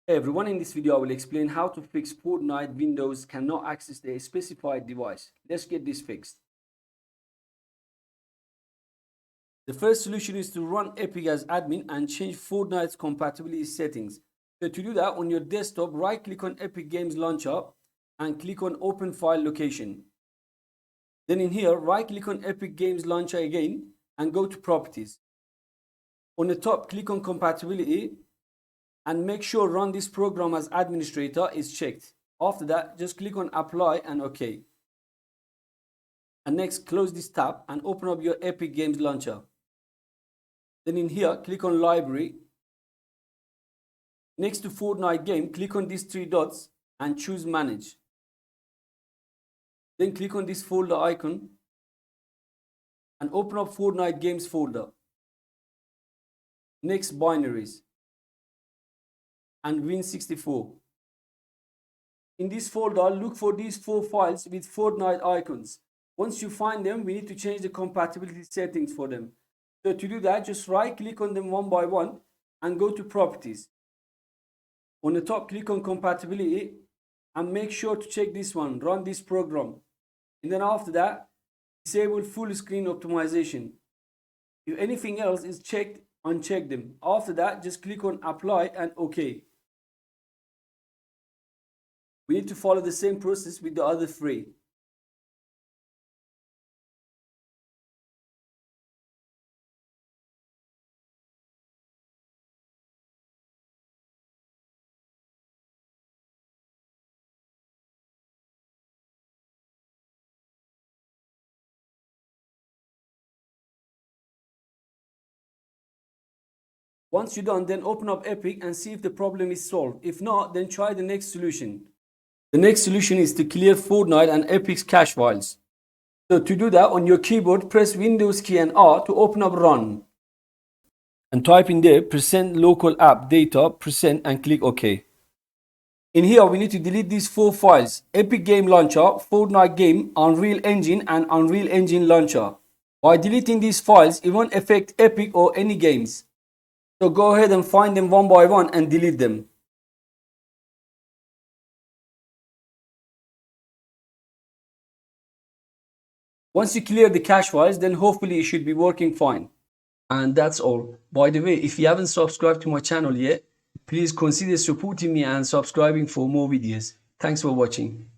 Hey everyone, in this video I will explain how to fix Fortnite Windows cannot access the specified device. Let's get this fixed. The first solution is to run Epic as admin and change Fortnite's compatibility settings. So to do that, on your desktop, right click on Epic Games Launcher and click on Open File Location. Then in here, right click on Epic Games Launcher again and go to Properties. On the top, click on Compatibility and make sure run this program as administrator is checked. After that, just click on apply and OK. And next, close this tab and open up your Epic Games Launcher. Then in here, click on library. Next to Fortnite game, click on these three dots and choose manage. Then click on this folder icon and open up Fortnite games folder. Next, binaries and Win64. In this folder, look for these 4 files with Fortnite icons. Once you find them, we need to change the compatibility settings for them. So to do that, just right click on them one by one and go to Properties. On the top, click on Compatibility and make sure to check this one, run this program. And then after that, disable full screen optimization. If anything else is checked, uncheck them. After that, just click on Apply and OK. We need to follow the same process with the other 3. Once you're done, then open up Epic and see if the problem is solved. If not, then try the next solution. The next solution is to clear Fortnite and Epic's cache files. So to do that, on your keyboard, press Windows key and R to open up Run. And type in there %local app data % and click OK. In here, we need to delete these 4 files: Epic Game Launcher, Fortnite Game, Unreal Engine and Unreal Engine Launcher. By deleting these files, it won't affect Epic or any games. So go ahead and find them one by one and delete them. Once you clear the cache files, then hopefully it should be working fine. And that's all. By the way, if you haven't subscribed to my channel yet, please consider supporting me and subscribing for more videos. Thanks for watching.